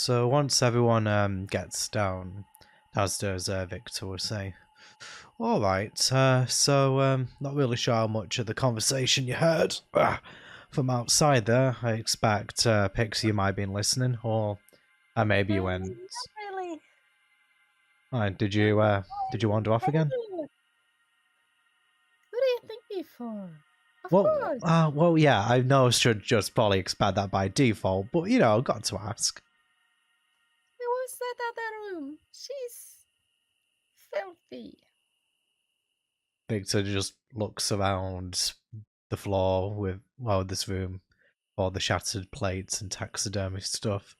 So once everyone gets downstairs, Victor will say, "All right. Not really sure how much of the conversation you heard from outside there. I expect Pixie, you might have been listening, or maybe you went. Not really. Did you wander off again? Who do you think me for? Of Well, course. well, yeah. I know I should just probably expect that by default, but got to ask. Who was that other room? She's filthy. Victor just looks around the floor with this room, all the shattered plates and taxidermy stuff,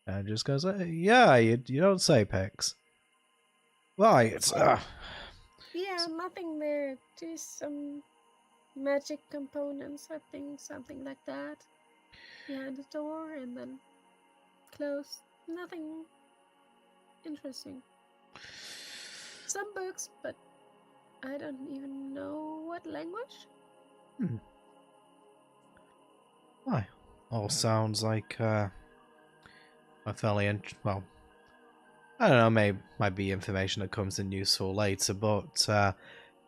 and just goes, "Yeah, you don't say, Pix." Right. Yeah, nothing there. Just some magic components, I think, something like that. Behind the door and then closed. Nothing interesting. Some books, but I don't even know what language. Why? All sounds like a fairly well. I don't know. Might be information that comes in useful later, but for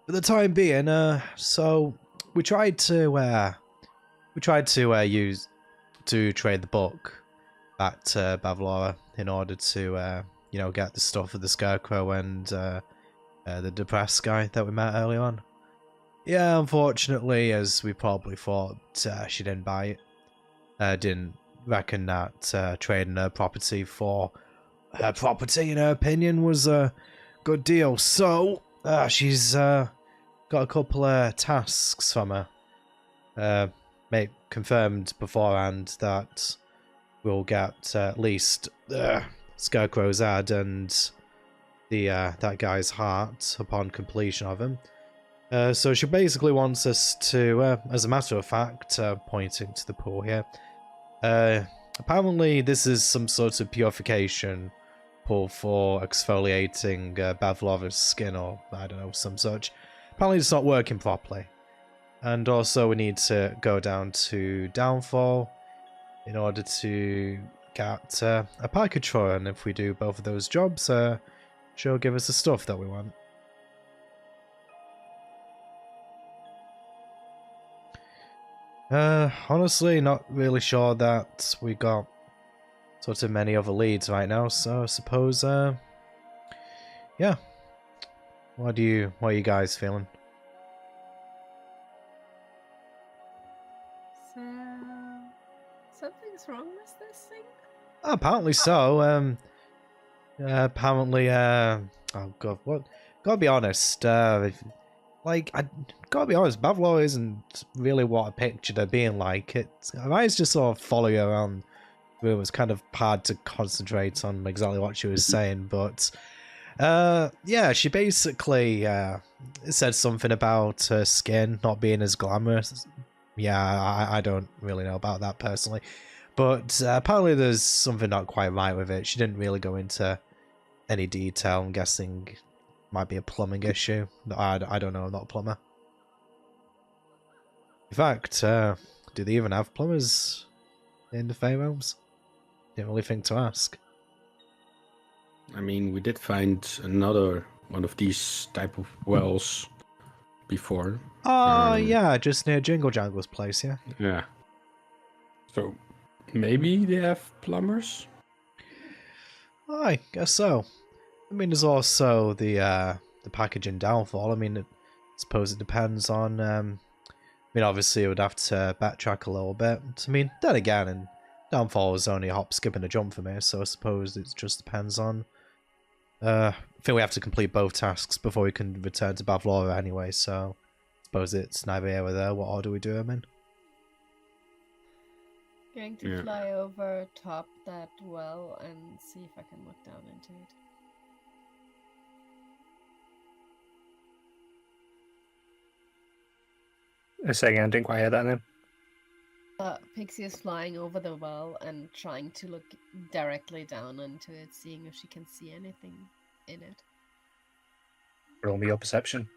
the time being, so we tried to use to trade the book back to Bavlora in order to get the stuff for the Scarecrow and the depressed guy that we met earlier on. Yeah, unfortunately, as we probably thought, she didn't buy it. Didn't reckon that trading her property for her property, in her opinion, was a good deal. So she's got a couple of tasks from her. Confirmed beforehand that we'll get at least Scarecrow's ad and the that guy's heart upon completion of him. So she basically wants us to, as a matter of fact, pointing to the pool here, apparently this is some sort of purification pool for exfoliating Bavlora's skin, or I don't know, some such. Apparently it's not working properly. And also we need to go down to Downfall in order to get a package for her, and if we do both of those jobs, she'll give us the stuff that we want. Honestly, not really sure that we got sort of many other leads right now, so I suppose, yeah. What are you guys feeling? So, something's wrong with this thing? Apparently so. Apparently, oh god, what? Gotta be honest, I gotta be honest, Bavlor isn't really what I pictured her being like. I might just sort of follow you around. It was kind of hard to concentrate on exactly what she was saying, but yeah, she basically said something about her skin not being as glamorous. Yeah, I don't really know about that personally, but apparently there's something not quite right with it. She didn't really go into any detail. I'm guessing it might be a plumbing issue. I don't know, I'm not a plumber. In fact, do they even have plumbers in the Fey Realms? Didn't really think to ask. I mean, we did find another one of these type of wells before. Oh, yeah, just near Jingle Jangle's place, yeah. Yeah. So, maybe they have plumbers? I guess so. I mean, there's also the packaging Downfall. I mean, I suppose it depends on. I mean, obviously, it would have to backtrack a little bit. I mean, then again, and Downfall is only a hop, skip, and a jump for me, so I suppose it just depends on. I think we have to complete both tasks before we can return to Bavlora anyway, so I suppose it's neither here or there. What order we do them in? Going to fly over top that well and see if I can look down into it. Say again, I didn't quite hear that then. Pixie is flying over the well and trying to look directly down into it, seeing if she can see anything in it. Roll me your perception.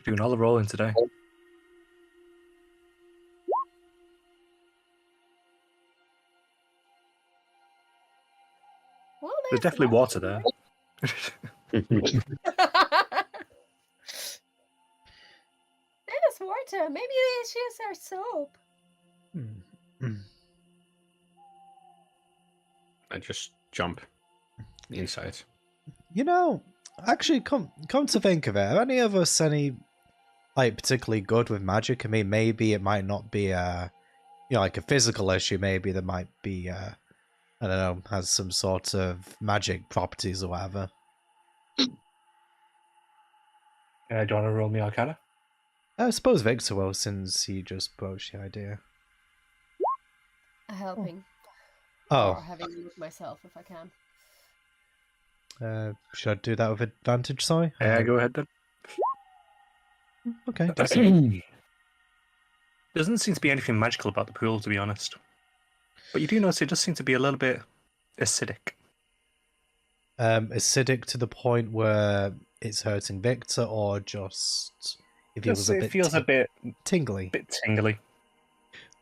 Doing all the rolling today. There's definitely water there. There's water. Maybe they should use our soap. I just jump inside. You know, actually, come to think of it, are any of us like particularly good with magic? I mean, maybe it might not be like a physical issue. Maybe there might be I don't know, has some sort of magic properties or whatever. Do you want to roll me Arcana? I suppose Victor will, since he just broached the idea. Helping. Oh, Or having a look myself if I can. should I do that with advantage? Sorry. Yeah, go ahead then. Okay. Doesn't seem to be anything magical about the pool, to be honest. But you do notice it does seem to be a little bit acidic. Acidic to the point where it's hurting Victor, or just if he was a bit feels a bit tingly. tingly.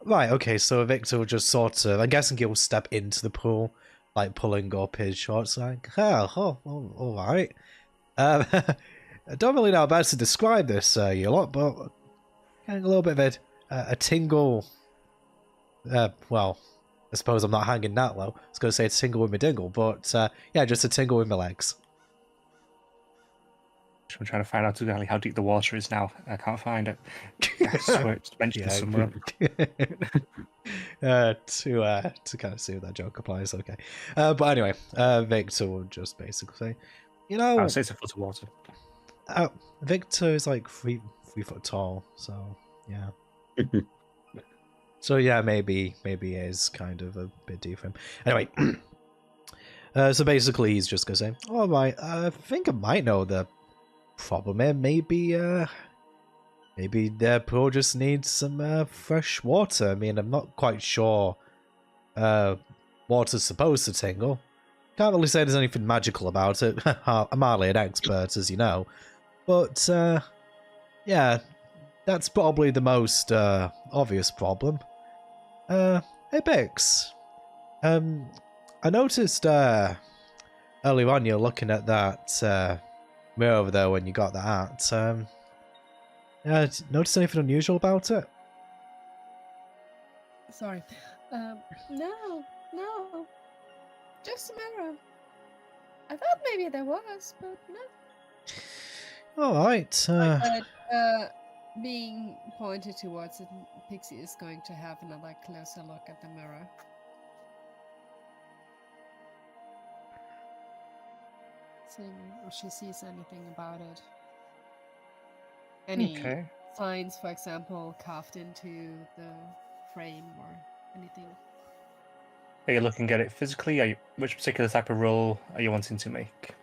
Right, okay, so Victor will just sort of, I'm guessing he'll step into the pool, like pulling up his shorts, like, alright. I don't really know how best to describe this, you lot, but getting a little bit of a tingle. Well, I suppose I'm not hanging that low. I was going to say a tingle with my dingle, but yeah, just a tingle with my legs. I'm trying to find out exactly how deep the water is now. I can't find it. I swear it's mentioned somewhere. To kind of see if that joke applies, okay. But anyway, Victor will just basically say, you know, I would say it's a foot of water. Victor is like three foot tall, so yeah. So yeah, maybe it is kind of a bit deep for him. Anyway, so basically he's just gonna say, all right, I think I might know the problem here. Maybe the pool just needs some fresh water. I mean, I'm not quite sure water's supposed to tingle. Can't really say there's anything magical about it. I'm hardly an expert, as you know. But yeah, that's probably the most obvious problem. Hey Bix, I noticed earlier on you're looking at that mirror over there when you got that hat. Yeah, notice anything unusual about it? Sorry. No. Just a mirror. I thought maybe there was, but no. Alright. Being pointed towards it, Pixie is going to have another closer look at the mirror. Seeing if she sees anything about it. Any signs, for example, carved into the frame or anything. Are you looking at it physically? Which particular type of roll are you wanting to make?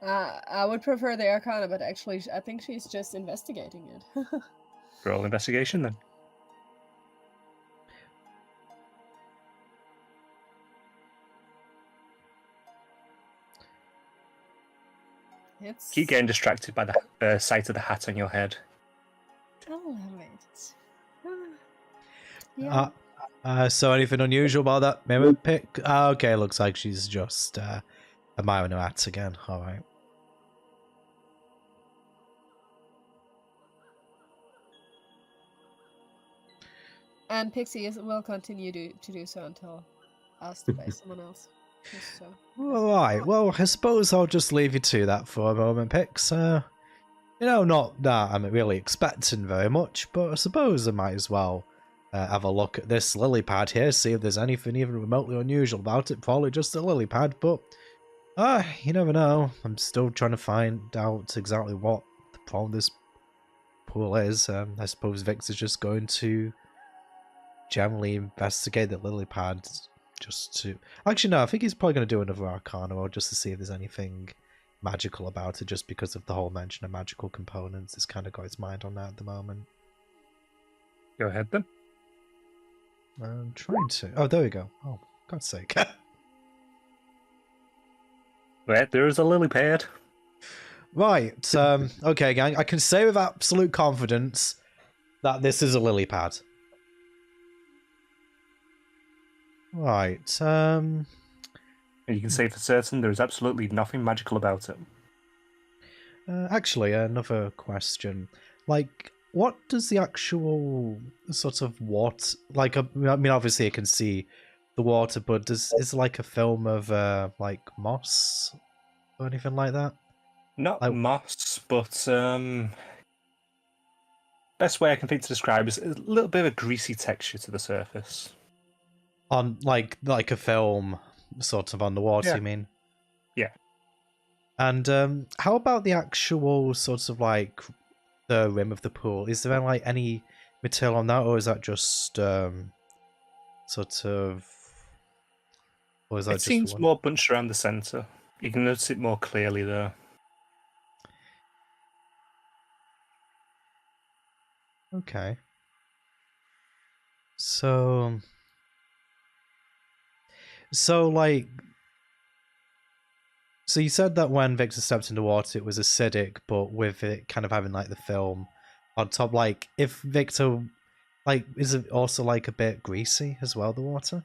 I would prefer the Arcana, but actually I think she's just investigating it. Roll investigation then. Keep getting distracted by the sight of the hat on your head. I love it. Yeah. So anything unusual about that mirror pick? Okay, looks like she's just admiring her hat again. Alright. And Pixie will continue to do so until asked by someone else. Just so. Alright, well, I suppose I'll just leave you to that for a moment, Pix. You know, not that I'm really expecting very much, but I suppose I might as well have a look at this lily pad here, see if there's anything even remotely unusual about it. Probably just a lily pad, but you never know. I'm still trying to find out exactly what the problem this pool is. I suppose Vix is just going to generally investigate the lily pad. Just to... Actually, no, I think he's probably going to do another Arcana or just to see if there's anything magical about it, just because of the whole mention of magical components. It's kind of got his mind on that at the moment. Go ahead then. I'm trying to... Oh, there we go. Oh, God's sake. Right, there's a lily pad. Right, okay, gang. I can say with absolute confidence that this is a lily pad. Right. And you can say for certain there is absolutely nothing magical about it. Actually, another question. Like, what does the actual sort of water... Like, I mean, obviously I can see the water, but is like a film of, like, moss or anything like that? Not Like, moss, but best way I can think to describe is a little bit of a greasy texture to the surface. on, like a film, sort of on the water, Yeah. you mean? Yeah. And, how about the actual sort of, like, the rim of the pool? Is there, like, any material on that, or is that just, sort of... Or is that It just seems one? more bunched around the centre. You can notice it more clearly there. Okay. So, like, so you said that when Victor stepped into water, it was acidic, but with it kind of having like the film on top. Like, if Victor, like, is it also like a bit greasy as well? The water.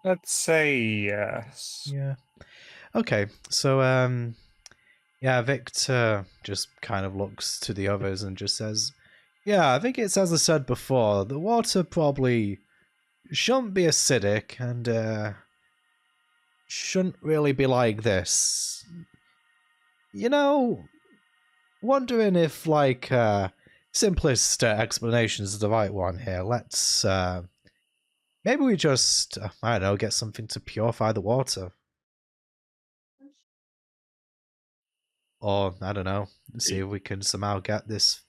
Let's say yes. Yeah. Okay. So, yeah, Victor just kind of looks to the others and just says, "Yeah, I think it's as I said before. The water probably shouldn't be acidic and shouldn't really be like this. You know, wondering if like simplest explanation is the right one here. Let's maybe we just I don't know, get something to purify the water, or I don't know, see if we can somehow get this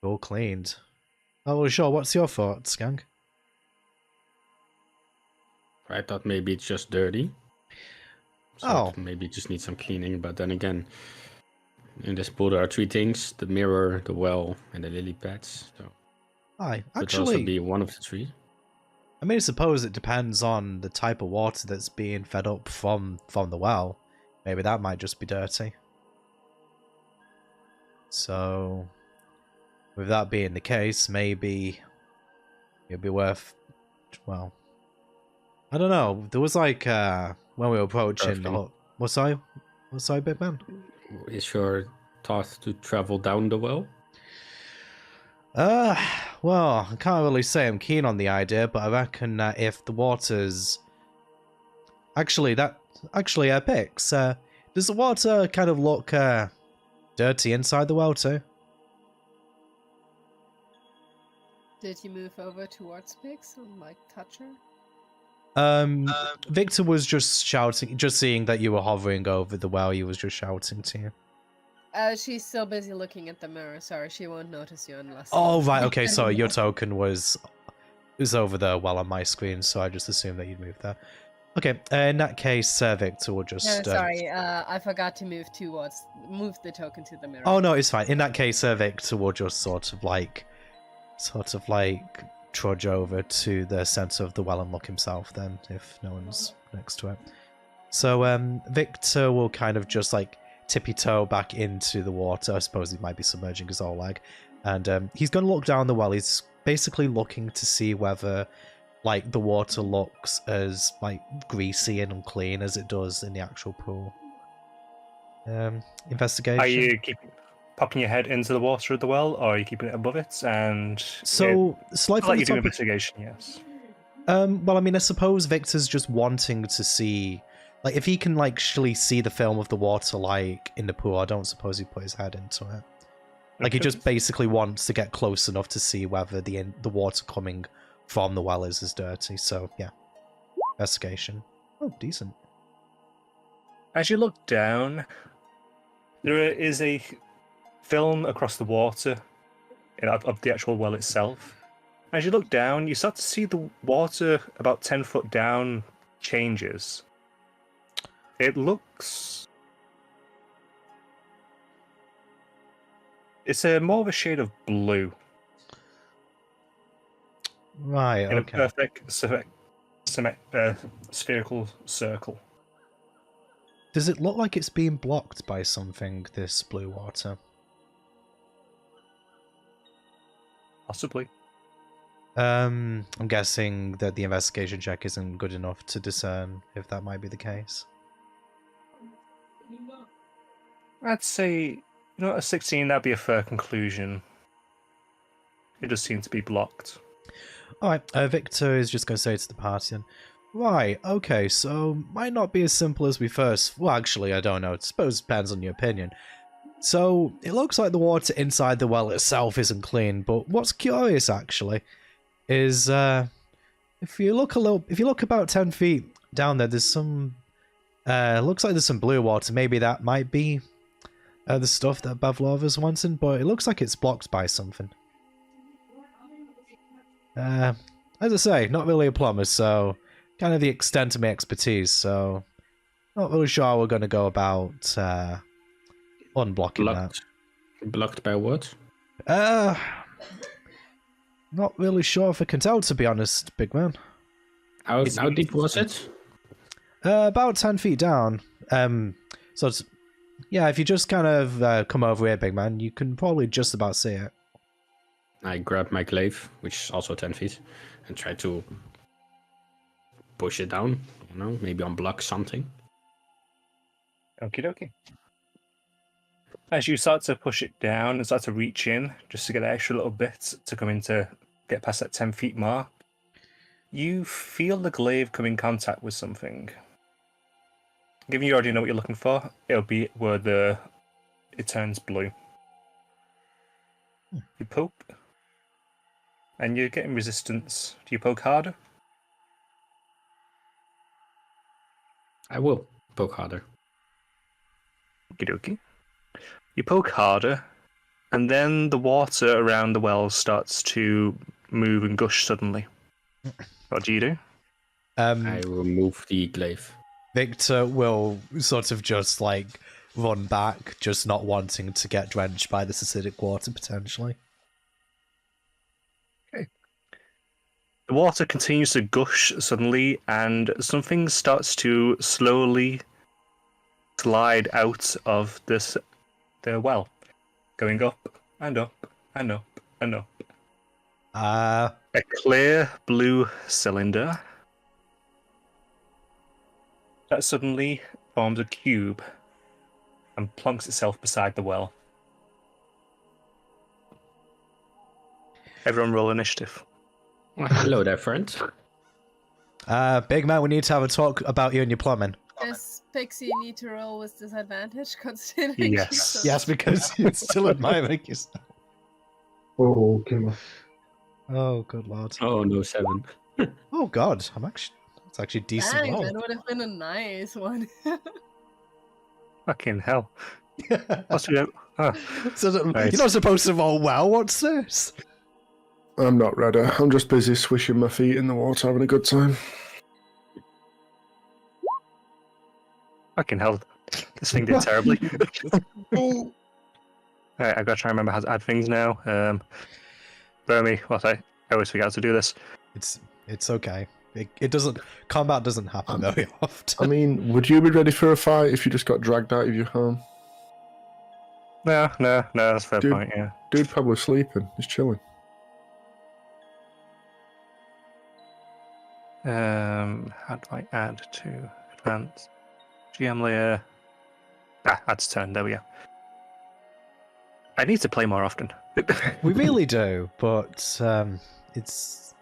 all cleaned. Oh, well, sure. What's your thoughts, gang? I thought maybe it's just dirty. So Oh. it maybe just needs some cleaning. But then again, in this pool there are three things: the mirror, the well, and the lily pads. So Aye, could also actually, be one of the three. I mean, I suppose it depends on the type of water that's being fed up from the well. Maybe that might just be dirty. So, with that being the case, maybe it'd be worth, well, I don't know. There was like, when we were approaching the hut. What's I, big man? Is your thought to travel down the well? Well, I can't really say I'm keen on the idea, but I reckon that if the water's... Actually, Pix, does the water kind of look, dirty inside the well too? Did you move over towards Pix and like touch her? Victor was just shouting, just seeing that you were hovering over the well, he was just shouting to you. She's still busy looking at the mirror. Sorry, she won't notice you unless. Oh, right, okay, sorry, your token was over there while on my screen, so I just assumed that you'd moved there. Okay, in that case, Victor will just... No, sorry, I forgot to move the token to the mirror. Oh, no, it's fine. In that case, Victor will just sort of like trudge over to the center of the well and look himself then, if no one's next to it. So, Victor will kind of just like tippy-toe back into the water. I suppose he might be submerging his whole leg. And he's going to look down the well. He's basically looking to see whether like the water looks as like greasy and unclean as it does in the actual pool. Investigation. Are you popping your head into the water of the well, or are you keeping it above it? And so slightly like you do investigation, yes. Well, I mean, I suppose Victor's just wanting to see, like, if he can like actually see the film of the water, like in the pool. I don't suppose he put his head into it. Like, he just basically wants to get close enough to see whether the water coming from the well is as dirty. So yeah, investigation. Oh, decent. As you look down, there is a film across the water of the actual well itself. As you look down, you start to see the water about 10 foot down changes. It looks... It's more of a shade of blue. Right, in okay. a perfect spherical circle. Does it look like it's being blocked by something, this blue water? Possibly. I'm guessing that the investigation check isn't good enough to discern if that might be the case. I'd say, a 16, that'd be a fair conclusion. It does seem to be blocked. Alright, Victor is just going to say to the party then, right, okay, so might not be as simple as we first... Well, actually, I don't know. I suppose it depends on your opinion. So, it looks like the water inside the well itself isn't clean, but what's curious, actually, is if you look about 10 feet down there, there's some... looks like there's some blue water. Maybe that might be the stuff that Bavlova's wanting, but it looks like it's blocked by something. As I say, not really a plumber, so kind of the extent of my expertise, so not really sure how we're going to go about unblocking that. Blocked by what? Not really sure if I can tell, to be honest, big man. How deep was it? About 10 feet down. So it's, yeah, if you just kind of come over here, big man, you can probably just about see it. I grab my glaive, which is also 10 feet, and try to push it down. Maybe unblock something. Okie dokie. As you start to push it down and start to reach in, just to get an extra little bit to come in to get past that 10 feet mark, you feel the glaive come in contact with something. Given you already know what you're looking for, it'll be where it turns blue. You poke, and you're getting resistance. Do you poke harder? I will poke harder. Okie dokie. You poke harder, and then the water around the well starts to move and gush suddenly. What do you do? I remove the glaive. Victor will sort of just like run back, just not wanting to get drenched by this acidic water potentially. Okay. The water continues to gush suddenly, and something starts to slowly slide out of the well, going up and up and up and up. A clear blue cylinder that suddenly forms a cube and plonks itself beside the well. Everyone roll initiative. Hello there, friend. Big man, we need to have a talk about you and your plumbing. Does Pixie need to roll with disadvantage considering Yes. she's so Yes, because it's still admiring yourself. Oh, okay. Oh, good lord. Oh no, 7. Oh god, it's actually decent Dang, roll. that would have been a nice one. Fucking hell. What's it? Oh, So Nice. you're not supposed to roll well, what's this? I'm not ready. I'm just busy swishing my feet in the water, having a good time. fucking hell. This thing did terribly. Alright, I've got to try and remember how to add things now. Burmy, I always forget how to do this. It's okay. It doesn't. Combat doesn't happen very often. I mean, would you be ready for a fight if you just got dragged out of your home? No, that's a fair Dude. point, yeah. Dude probably sleeping. He's chilling. How do I add to advanced? GM layer. Add to turn, there we go. I need to play more often. We really do, but it's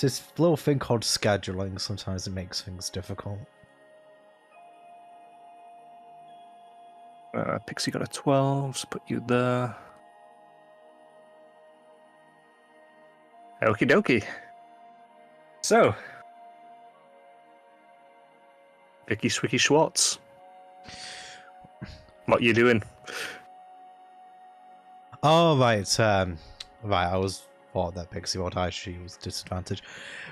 this little thing called scheduling. Sometimes it makes things difficult. Pixie got a 12, so put you there. Okie dokie. So, Vicky Swicky Schwartz. What you doing? Oh right, right. I was thought that Pixie would actually was disadvantage.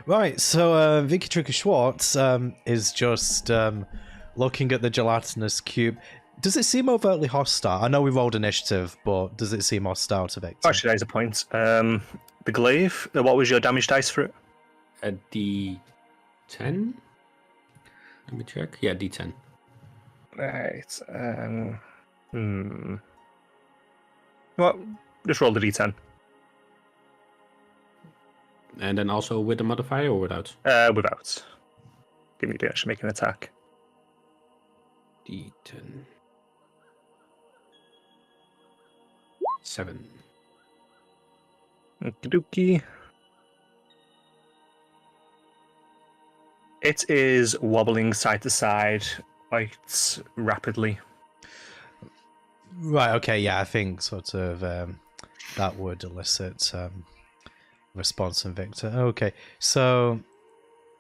Right, so Vicky Tricky Schwartz is just looking at the gelatinous cube. Does it seem overtly hostile? I know we rolled initiative, but does it seem hostile to Victor? Actually, there's a point. The glaive. What was your damage dice for it? A D10? Let me check. Yeah, D10. Right. What? Just roll the d10. And then also with the modifier or without? Without. Give me to actually make an attack. D10. 7. Okie dokie. It is wobbling side to side quite rapidly. Right, okay, yeah, I think sort of that would elicit response from Victor. Okay, so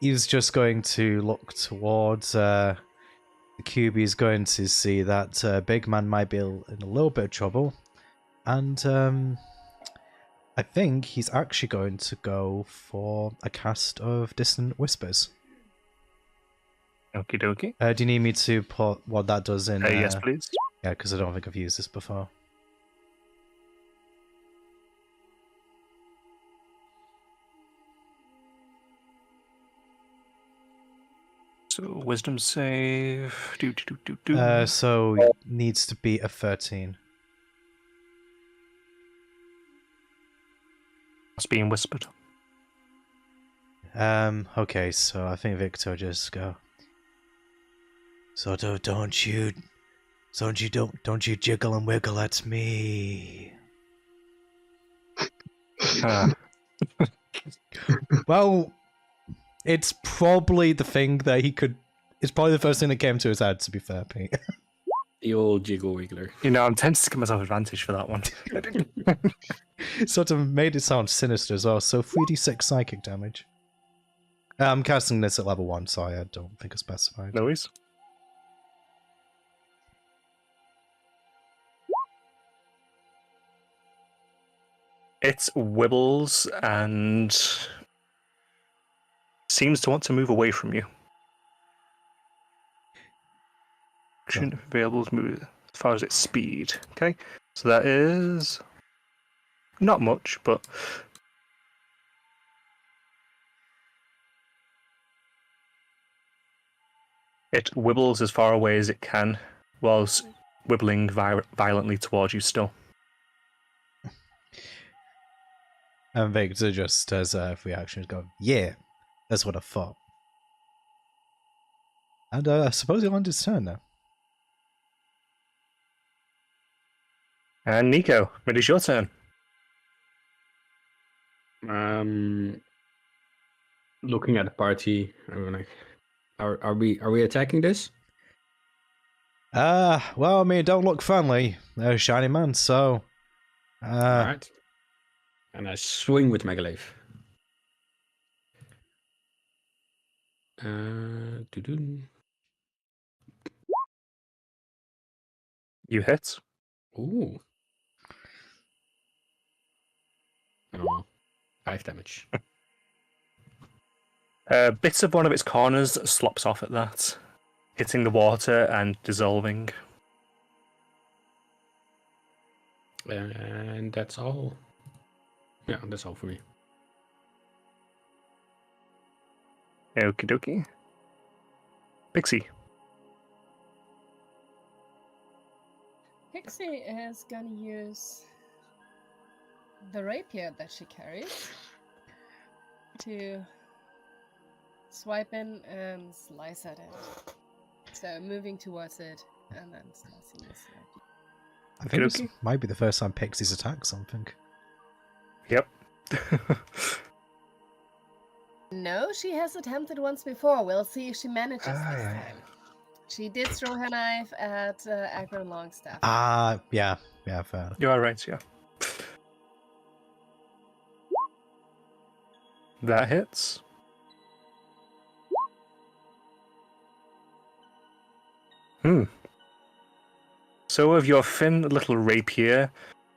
he's just going to look towards the cube. He's going to see that big man might be in a little bit of trouble. And I think he's actually going to go for a cast of Distant Whispers. Okie dokie. Do you need me to put what that does in? Yes, please. Yeah, because I don't think I've used this before. So, wisdom save. So it needs to be a 13. It's being whispered. Okay, so I think Victor just go. So don't you jiggle and wiggle at me. Well, it's probably the thing that he could. It's probably the first thing that came to his head. To be fair, Pete. The old jiggle wiggler. You know, I'm tempted to give myself advantage for that one. Sort of made it sound sinister as well. So 3d6 psychic damage. I'm casting this at level 1, so I don't think I specified. No worries. It wibbles and seems to want to move away from you. Action available to move as far as its speed. Okay, so that is not much, but it wibbles as far away as it can, whilst wibbling violently towards you still. And Victor just as a reaction go, yeah, that's what I thought. And I suppose he'll end his turn now. And Nico, it is your turn. Looking at the party, I'm like, are we attacking this? Well, I mean, it don't look friendly. They're a shiny man, so. Alright. And I swing with my glaive. Doo-doo. You hit. Ooh. Oh, 5 damage. Bits of one of its corners slops off at that, hitting the water and dissolving. And that's all. Yeah, that's all for me. Okie dokie. Pixie. Pixie is gonna use the rapier that she carries to swipe in and slice at it. So moving towards it and then slicing this rapier. I think this might be the first time Pixie's attacked something. Yep. No, she has attempted once before. We'll see if she manages this yeah. time. She did throw her knife at Agro Longstaff. Yeah, fair. You are right, yeah. That hits. So with your thin little rapier,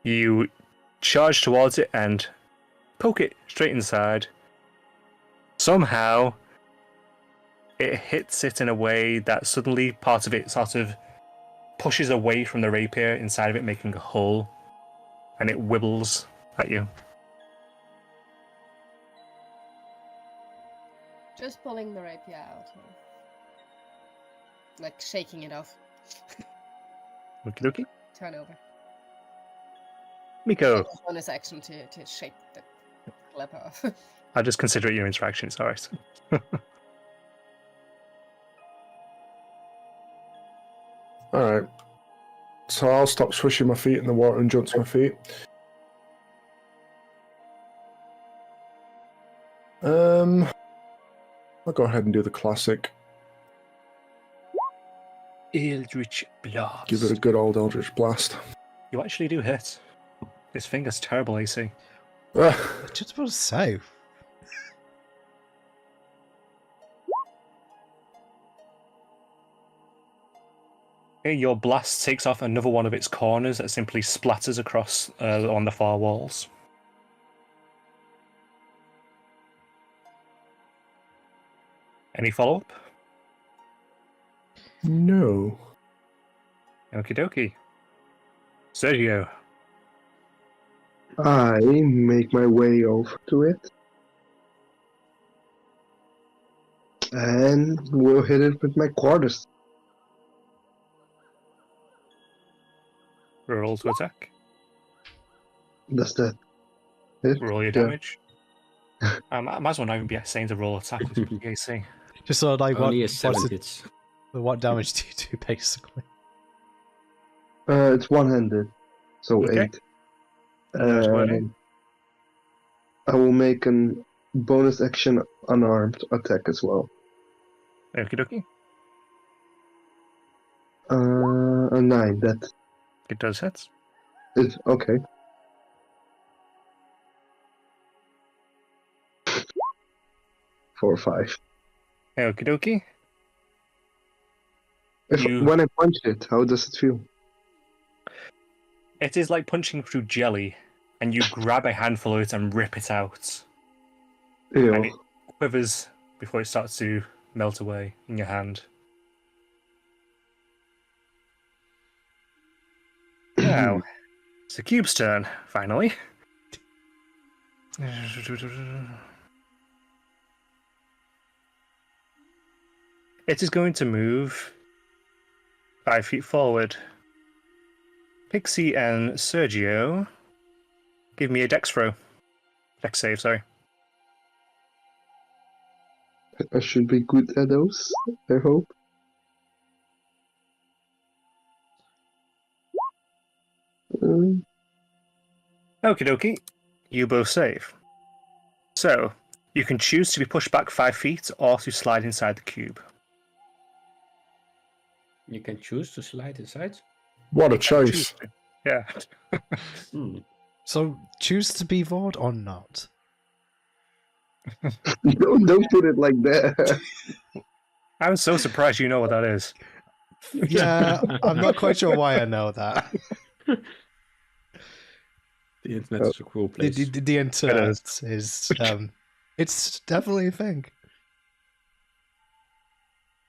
you charge towards it and poke it straight inside. Somehow, it hits it in a way that suddenly part of it sort of pushes away from the rapier inside of it, making a hole, and it wibbles at you. Just pulling the rapier out. Like shaking it off. Okie dokie. Turn over. Miko. Bonus action to shake the clip off. I'll just consider it your interaction. It's all right. All right. So I'll stop swishing my feet in the water and jump to my feet. I'll go ahead and do the classic. Eldritch Blast. Give it a good old Eldritch Blast. You actually do hit. This finger's terrible AC. Just about to say. Okay, your blast takes off another one of its corners that simply splatters across on the far walls. Any follow-up? No. Okie dokie. Sergio. I make my way over to it. And we'll hit it with my quarters. Roll to attack. Does that hit? Roll your Yeah. damage. I might as well not even be saying to roll attack. It's pretty AC. Just sort of like Only a 7 what's hits. what damage do you do basically? It's one-handed, so Okay. 8. That's what it is. I will make a bonus action unarmed attack as well. Okie dokie. A 9. That It does hit. is okay. Four or 5. Okie dokie. You- When I punch it, how does it feel? It is like punching through jelly, and you grab a handful of it and rip it out. Ew. And it quivers before it starts to melt away in your hand. Now, it's the cube's turn, finally. It is going to move 5 feet forward. Pixie and Sergio, give me a dex throw. Dex save, sorry. I should be good at those, I hope. Um, Okie dokie, you both save. So, you can choose to be pushed back 5 feet or to slide inside the cube. You can choose to slide inside. What a Choose choice. to. Yeah. Hmm. So choose to be Vord or not? don't put it like that. I'm so surprised you know what that is. Yeah, I'm not quite sure why I know that. The internet is a cruel The, place. the internet is it's definitely a thing.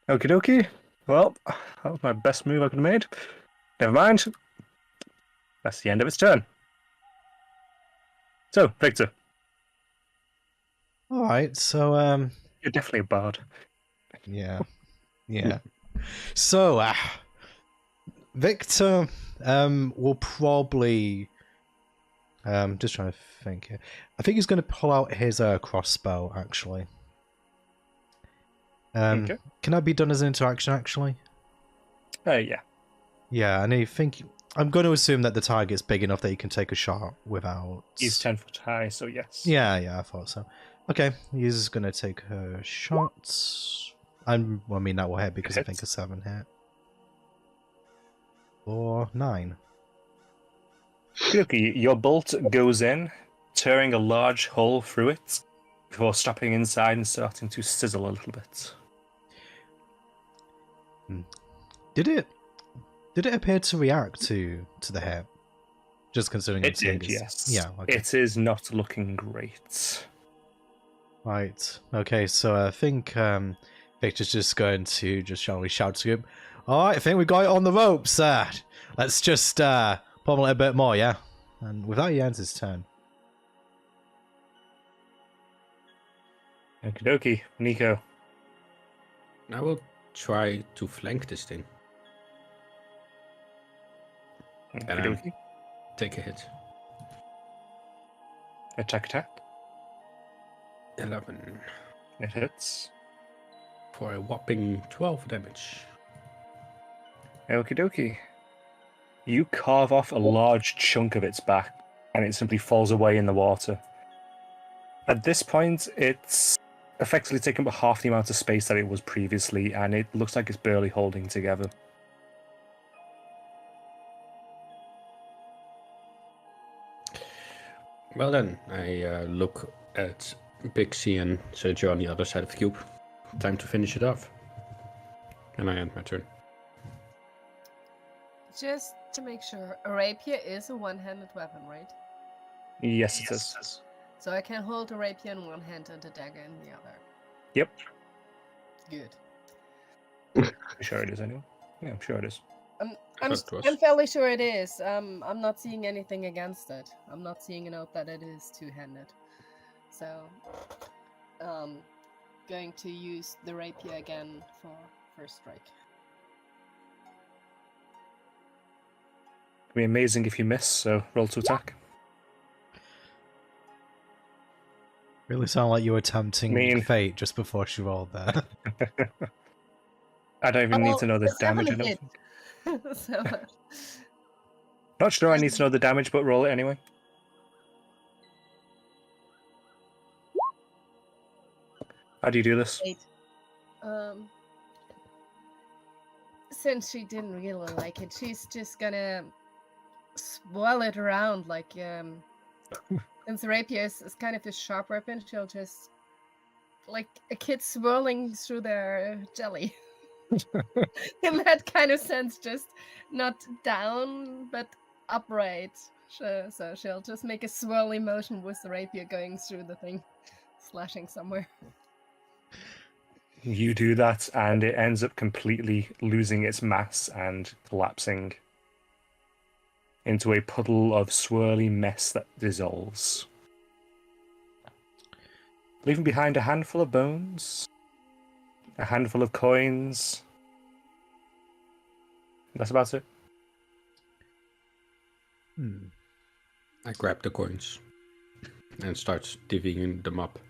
Okie dokie. Well, that was my best move I could have made. Never mind. That's the end of its turn. So, Victor, All right, so you're definitely a bard. yeah. So Victor will probably just trying to think here. I think he's going to pull out his crossbow actually. Okay. Can that be done as an interaction actually? Yeah. Yeah, and I think I'm going to assume that the target's big enough that you can take a shot without. He's 10 foot high, so yes. Yeah, I thought so. Okay, he's going to take a shot. I mean, that will hit because I think a 7 hit. Or 9. Okay, your bolt goes in, tearing a large hole through it, before stopping inside and starting to sizzle a little bit. Did it appear to react to the hit? Just considering It it's saying did, yes. Yeah, okay. It is not looking great. Right. Okay, so I think Victor's just going to just shallowly shout to him. Alright, I think we got it on the ropes. Let's just pull him a little bit more, yeah? And with that, he ends his turn. Okie dokie, Nico. I will try to flank this thing. Okie And dokie. take a hit. Attack. 11 It hits. for a whopping 12 damage. Okie dokie. You carve off a large chunk of its back, and it simply falls away in the water. At this point, it's effectively taken up half the amount of space that it was previously, and it looks like it's barely holding together. Well then, I look at Pixie and Sergio on the other side of the cube. Time to finish it off. And I end my turn. Just to make sure, a rapier is a one-handed weapon, right? Yes, it is. So I can hold a rapier in one hand and a dagger in the other. Yep. Good. I'm sure it is, anyway. Yeah, I'm sure it is. I'm fairly sure it is. I'm not seeing anything against it. I'm not seeing a note that it is two-handed. So, going to use the rapier again for first strike. It'd be amazing if you miss, so roll to attack. Really sound like you were tempting Mean. fate just before she rolled there. I don't even need to know the it's damage. I definitely don't think. So, Not sure I need to know the damage, but roll it anyway. How do you do this? 8. Since she didn't really like it, she's just gonna swirl it around like since the rapier is kind of a sharp weapon, she'll just like a kid swirling through their jelly. In that kind of sense, just not down but upright. So she'll just make a swirly motion with the rapier going through the thing, slashing somewhere. You do that, and it ends up completely losing its mass and collapsing into a puddle of swirly mess that dissolves, leaving behind a handful of bones, a handful of coins. That's about it. I grab the coins and start divvying them up.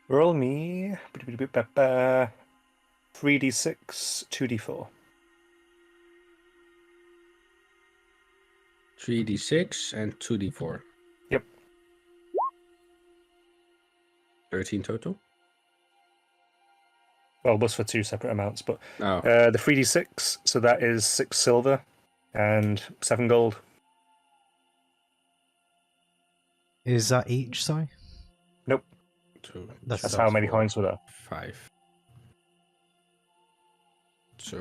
Roll me 3d6, 2d4. 3d6 and 2d4. Yep. 13 total? Well, was for 2 separate amounts, but Oh, the 3d6, so that is 6 silver and 7 gold. Is that each, sorry? Nope, so that's how many coins were there. 5. So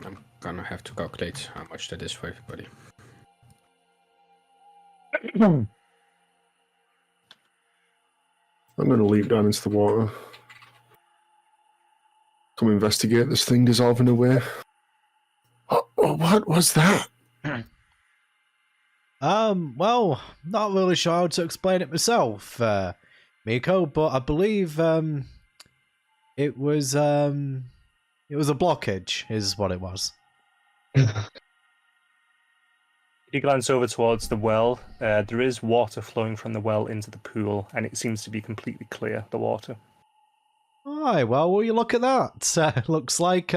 I'm gonna have to calculate how much that is for everybody. I'm going to leap down into the water. Come investigate this thing dissolving away. Oh, what was that? Well, not really sure how to explain it myself, Miko, but I believe it was a blockage, is what it was. You glance over towards the well. There is water flowing from the well into the pool, and it seems to be completely clear, the water. Alright, well, will you look at that? Looks like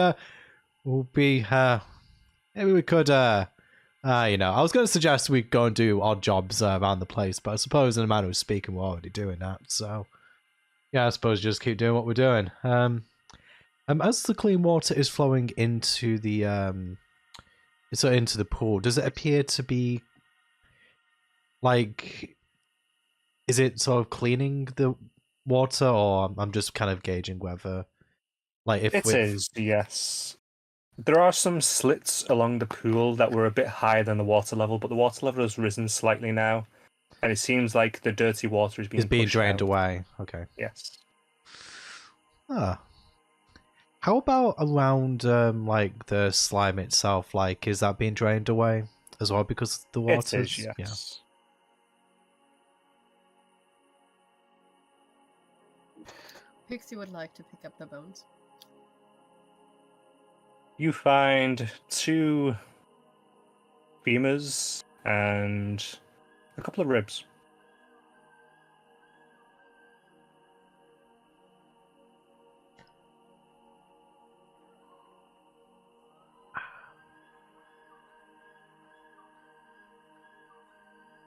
we'll be maybe we could I was going to suggest we go and do odd jobs around the place, but I suppose in a manner of speaking, we're already doing that. So, yeah, I suppose just keep doing what we're doing. As the clean water is flowing into the into the pool, does it appear to be like? Is it sort of cleaning the water, or I'm just kind of gauging whether, like, if It is, yes. There are some slits along the pool that were a bit higher than the water level, but the water level has risen slightly now, and it seems like the dirty water is being pushed drained out. away. Okay. Yes. Ah. How about around like the slime itself? Like, is that being drained away as well because the water? It is, yes. Yeah. Pixie would like to pick up the bones. You find 2 femurs and A couple of ribs.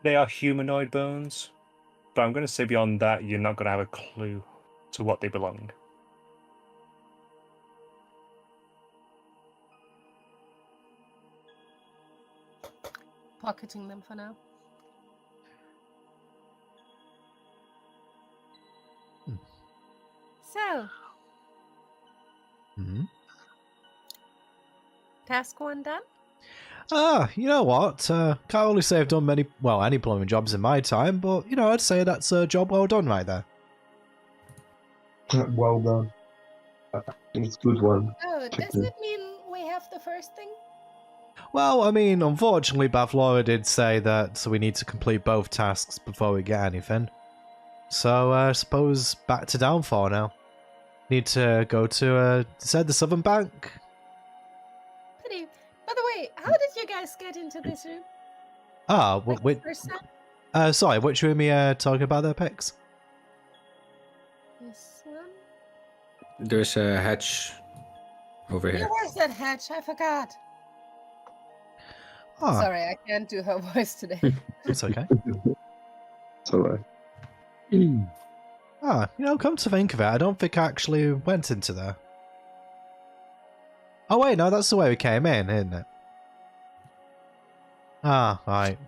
They are humanoid bones, but I'm going to say beyond that, you're not going to have a clue to what they belong. Pocketing them for now. So, Hmm? task 1 done? You know what? Can't really say I've done any plumbing jobs in my time, but, I'd say that's a job well done right there. Well done. It's a good one. Oh, does it mean we have the first thing? Well, I mean, unfortunately, Bavlora did say that we need to complete both tasks before we get anything. So, I suppose back to Downfall now. Need to go to, said the Southern Bank? Pretty. By the way, how did you guys get into this room? Like the first time? Sorry, which room are you talking about there, Pix? This one? There's a hatch over Yeah, here. where's that hatch? I forgot. Ah, Sorry, I can't do her voice today. it's okay. It's alright. Come to think of it, I don't think I actually went into there. Oh wait, no, that's the way we came in, isn't it? Ah, right.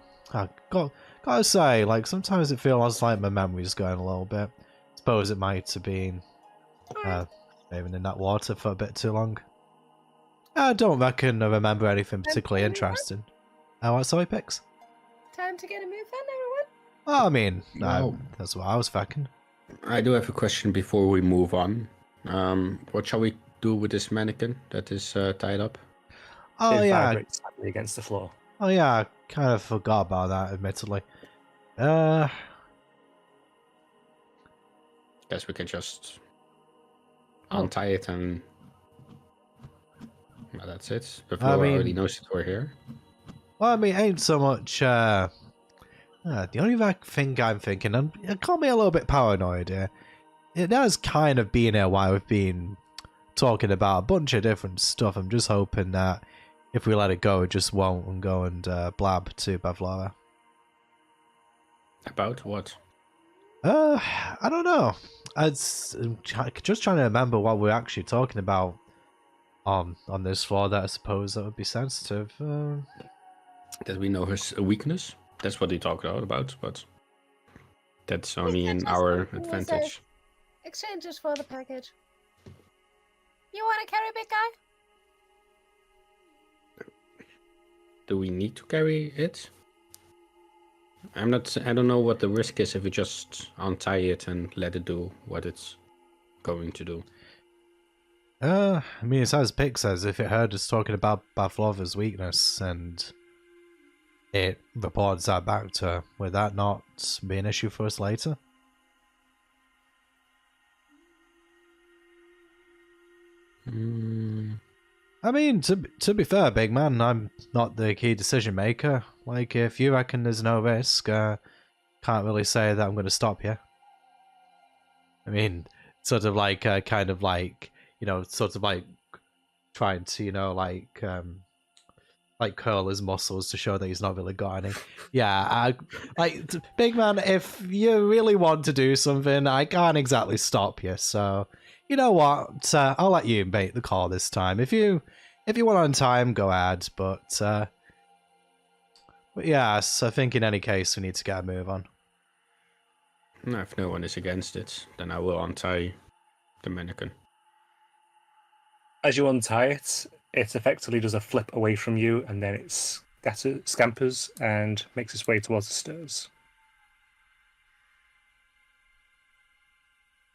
Gotta say, like, sometimes it feels like my memory's going a little bit. Suppose it might have been even in that water for a bit too long. I don't reckon I remember anything particularly interesting. What, sorry, Pix? Time to get a move on, everyone? Well, I mean, Well- that's what I was thinking. I do have a question before we move on. What shall we do with this mannequin that is tied up? Oh It yeah, vibrates slightly against the floor. I kind of forgot about that, admittedly. Guess we can just untie it and... Well, that's it. The floor already knows that we're here. Well, I mean, ain't so much, the only thing I'm thinking, and it call me a little bit paranoid here, it has kind of been here while we've been talking about a bunch of different stuff. I'm just hoping that if we let it go, it just won't and go and blab to Bavlora. About what? I don't know. I'm just trying to remember what we're actually talking about on this floor that I suppose that would be sensitive. That we know her weakness? That's what they talked about, but that's only in our advantage. Exchanges for the package. You want to carry big guy? Do we need to carry it? I don't know what the risk is if we just untie it and let it do what it's going to do. I mean, it's as Pick says, if it heard us talking about Bavlova's weakness and it reports that back to her, would that not be an issue for us later? I mean, to be fair, big man, I'm not the key decision maker. Like, if you reckon there's no risk, can't really say that I'm going to stop you. I mean, sort of like, kind of like, sort of like trying to, like curl his muscles to show that he's not really got any. Yeah, big man, if you really want to do something, I can't exactly stop you. So, you know what? I'll let you make the call this time. If you want on time, go ahead. But yes, I think in any case we need to get a move on. If no one is against it, then I will untie the mannequin. As you untie it, it effectively does a flip away from you, and then it scampers and makes its way towards the stairs.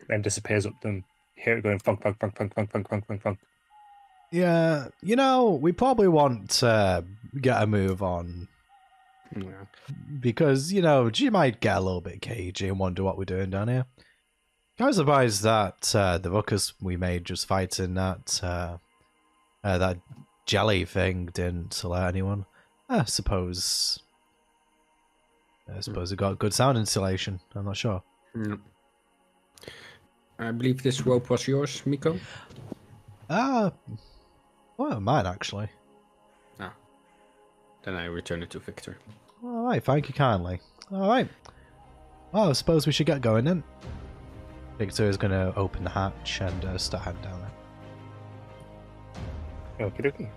Then disappears up them. Hear it going funk, funk, funk, funk, funk, funk, funk, funk, funk. Yeah, we probably want to get a move on. Yeah. Because, she might get a little bit cagey and wonder what we're doing down here. I was surprised that the ruckus we made just fighting that jelly thing didn't alert anyone. I suppose I suppose it got good sound insulation. I'm not sure. Mm. I believe this rope was yours, Miko. Well, mine actually. Then I return it to Victor. All right, thank you kindly. All right. Well, I suppose we should get going then. Victor is going to open the hatch and start heading down there. Okie dokie.